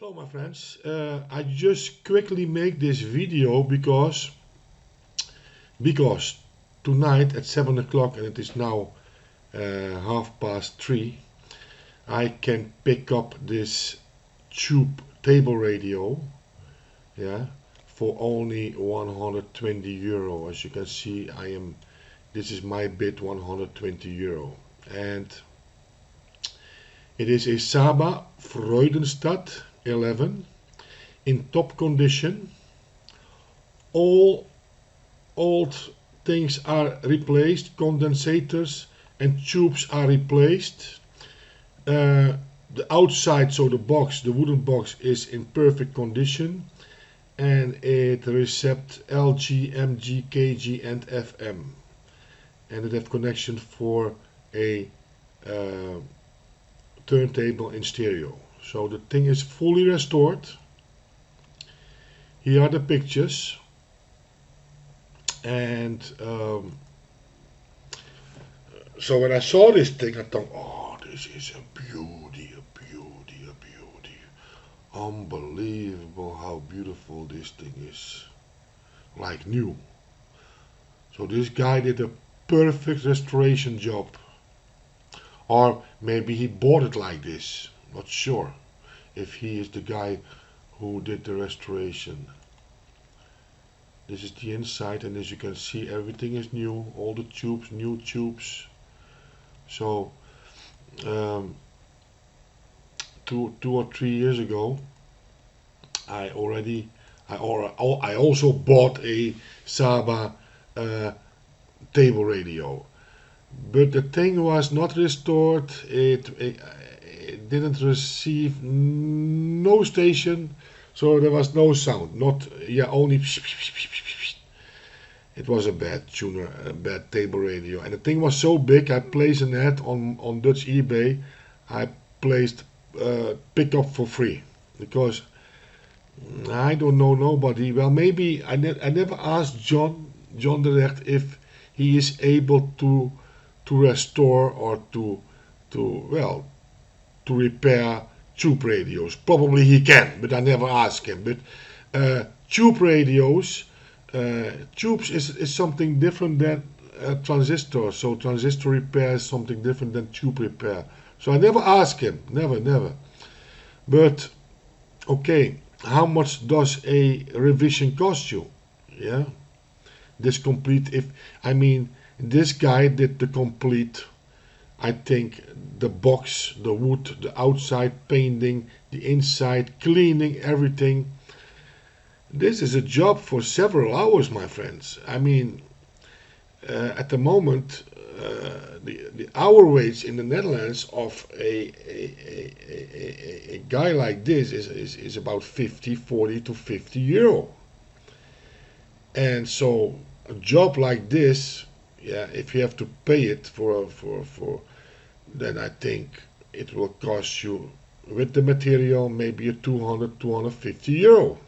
Hello my friends, I just quickly make this video because tonight at 7 o'clock, and it is now 3:30, I can pick up this tube table radio, yeah, for only 120 euro. As you can see, this is my bid, 120 euro, and it is a Saba Freudenstadt 11 in top condition. All old things are replaced, condensators and tubes are replaced. The outside, so the wooden box, is in perfect condition, and it received LG, MG, KG and FM, and it has connection for a turntable in stereo. So the thing is fully restored. Here are the pictures, and so when I saw this thing, I thought, oh, this is a beauty, a beauty, a beauty. Unbelievable how beautiful this thing is, like new. So this guy did a perfect restoration job, or maybe he bought it like this. Not sure if he is the guy who did the restoration. This is the inside, and as you can see, everything is new. All the tubes, new tubes. So 2 or 3 years ago, I also bought a Saba table radio, but the thing was not restored. It didn't receive no station, so there was no sound. Only. It was a bad tuner, a bad table radio, and the thing was so big. I placed an ad on Dutch eBay. I placed pick up for free because I don't know nobody. Well, maybe I never asked John de Recht if he is able to restore or to repair tube radios. Probably he can, but I never asked him. But tube radios, tubes is something different than transistor. So transistor repair is something different than tube repair. So I never asked him, never. But okay, how much does a revision cost you? Yeah, this guy did the complete. I think the box, the wood, the outside painting, the inside cleaning, everything. This is a job for several hours, my friends. At the moment, the hour wage in the Netherlands of a guy like this is about 40 to 50 euro. And so a job like this, yeah, if you have to pay it then I think it will cost you, with the material, maybe a 250 euro.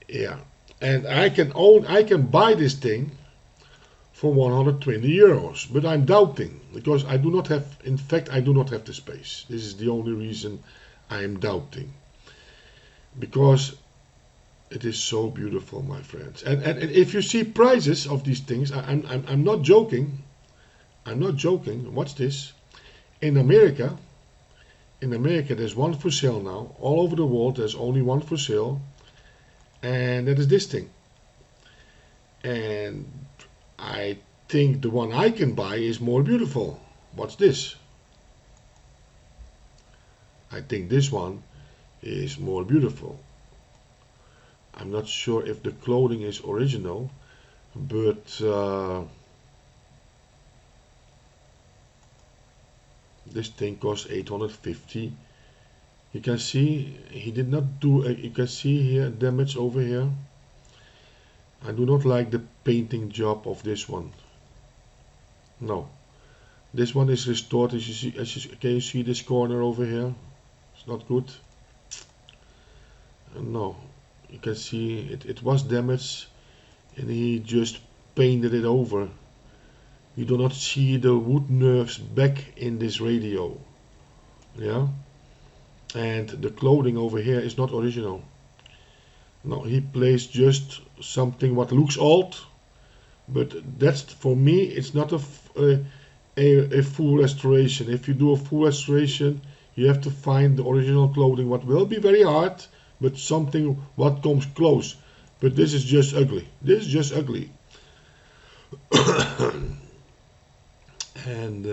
Yeah, and I can buy this thing for 120 euros, but I'm doubting, because I do not have the space. This is the only reason I am doubting, because it is so beautiful, my friends. And if you see prices of these things, I'm not joking. I'm not joking. Watch this. In America, there's one for sale now. All over the world, there's only one for sale, and that is this thing. And I think the one I can buy is more beautiful. Watch this. I think this one is more beautiful. I'm not sure if the clothing is original, but this thing costs 850. You can see he did not do. You can see here damage over here. I do not like the painting job of this one. No, this one is restored. As you see, can you see this corner over here? It's not good. No, you can see it was damaged, and he just painted it over. You do not see the wood nerves back in this radio. Yeah, And the clothing over here is not original. No, he plays just something what looks old, but that's, for me, it's not a full restoration. If you do a full restoration, you have to find the original clothing, what will be very hard, but something what comes close. But this is just ugly. This is just ugly. And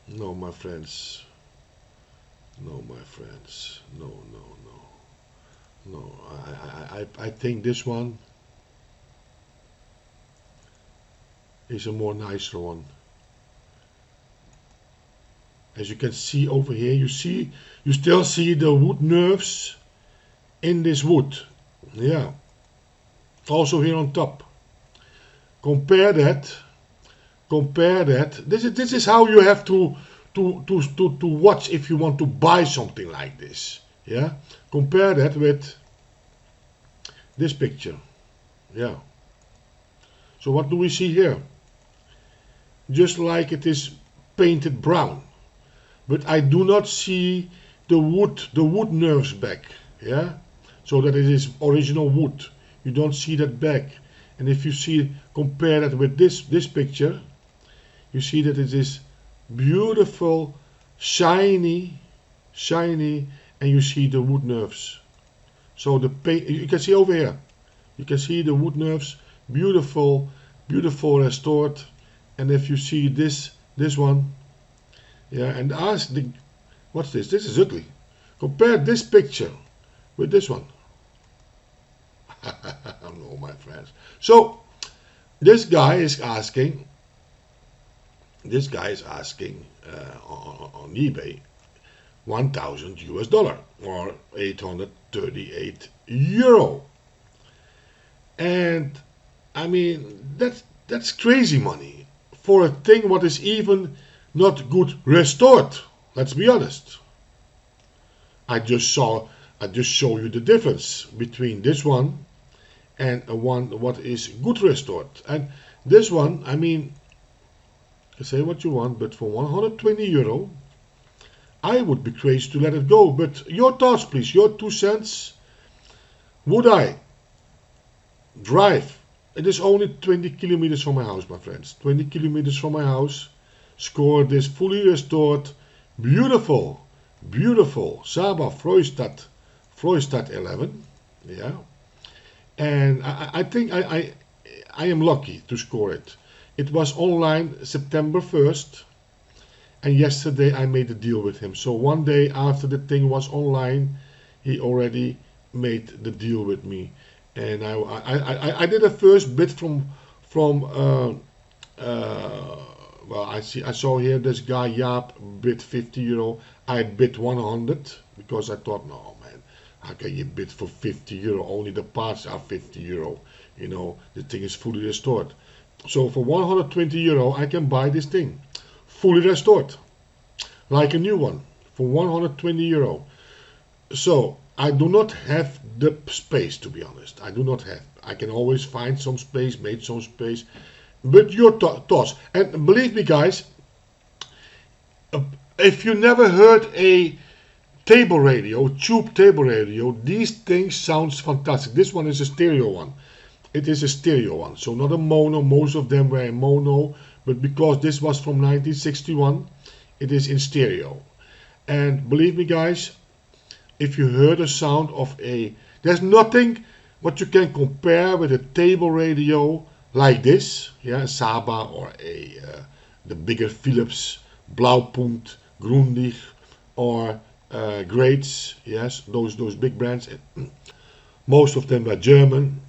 no, my friends. No, my friends. No, no, no. No, I think this one is a more nicer one. As you can see over here, you still see the wood nerves in this wood. Yeah. Also here on top. Compare that. This is how you have to watch if you want to buy something like this. Yeah. Compare that with this picture. Yeah. So what do we see here? Just like it is painted brown, but I do not see the wood nerves back. Yeah. So that it is original wood. You don't see that back. And if you compare that with this picture, you see that it is beautiful, shiny, and you see the wood nerves. So the paint, you can see over here, you can see the wood nerves, beautiful restored. And if you see this one, yeah, and what's this? This is ugly. Compare this picture with this one. No, my friends. So this guy is asking on eBay $1,000 or 838 euro. And I mean, that's crazy money for a thing what is even not good restored. Let's be honest. I just show you the difference between this one and one what is good restored. And this one, I mean, say what you want, but for 120 euro, I would be crazy to let it go. But your thoughts, please, your 2 cents. Would I drive? It is only 20 kilometers from my house, my friends. 20 kilometers from my house. Score this fully restored, beautiful Saba Freudenstadt 11. Yeah. And I think I am lucky to score it. It was online September 1st, and yesterday I made a deal with him. So one day after the thing was online, he already made the deal with me. And I did a first bid from well, I saw here this guy Jaap bid 50 euro. I bid 100 because I thought, no man, how can you bid for 50 euro? Only the parts are 50 euro. You know, the thing is fully restored. So for 120 euro, I can buy this thing, fully restored, like a new one, for 120 euro. So I do not have the space, to be honest. I do not have. I can always find some space, make some space. But your thoughts, and believe me, guys, if you never heard a table radio, tube table radio, these things sounds fantastic. This one is a stereo one. It is a stereo one, so not a mono. Most of them were in mono, but because this was from 1961, it is in stereo. And believe me, guys, if you heard a sound of there's nothing what you can compare with a table radio like this, yeah, Saba or the bigger Philips, Blaupunkt, Grundig, or Greats, yes, those big brands. Most of them were German.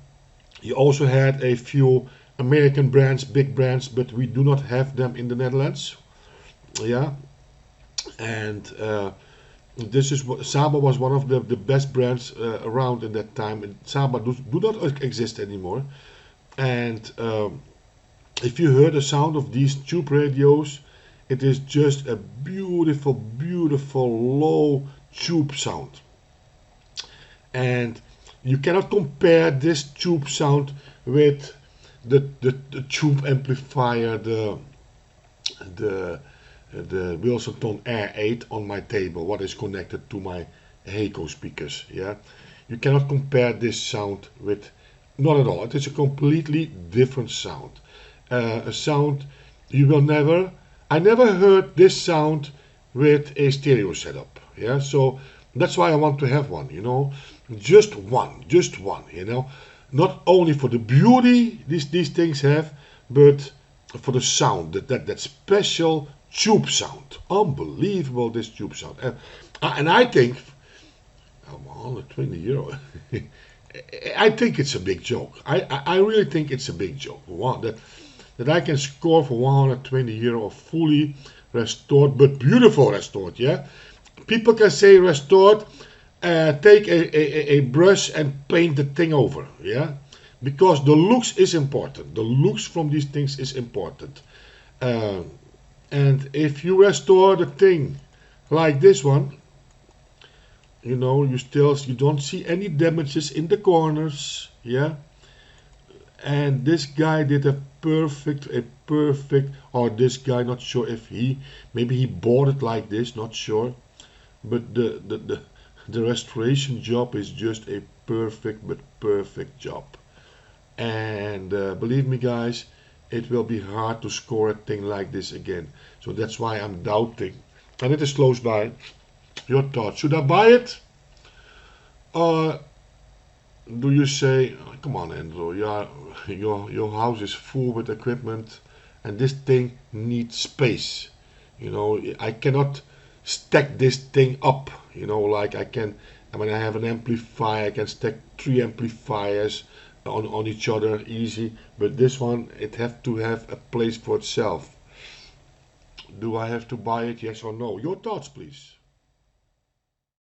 You also had a few American brands, big brands, but we do not have them in the Netherlands. Yeah, and this is what Saba was one of the best brands around in that time. And Saba do not exist anymore. And if you heard the sound of these tube radios, it is just a beautiful low tube sound. And you cannot compare this tube sound with the tube amplifier, the the Wilson Tone Air 8 on my table, what is connected to my Heiko speakers. Yeah, you cannot compare this sound with, not at all. It is a completely different sound. A sound you will never. I never heard this sound with a stereo setup. Yeah, so that's why I want to have one. Just one. Not only for the beauty these things have, but for the sound, that special tube sound. Unbelievable, this tube sound. And I think, 120 euro. I think it's a big joke. I really think it's a big joke. That I can score for 120 euro a fully restored, but beautiful restored. Yeah, people can say restored. Take a brush and paint the thing over. Yeah, because the looks is important. The looks from these things is important. Uh, and if you restore the thing like this one, you don't see any damages in the corners. Yeah, and this guy did a perfect, or this guy, not sure if maybe he bought it like this, not sure, but the restoration job is just a perfect job. And believe me, guys, it will be hard to score a thing like this again. So that's why I'm doubting. And it is close by. Your thoughts? Should I buy it, or do you say, "Oh, come on, Andrew, your house is full with equipment, and this thing needs space. I cannot stack this thing up. Like I can, when I have an amplifier, I can stack 3 amplifiers on each other easy. But this one, it has to have a place for itself. Do I have to buy it? Yes or no? Your thoughts, please."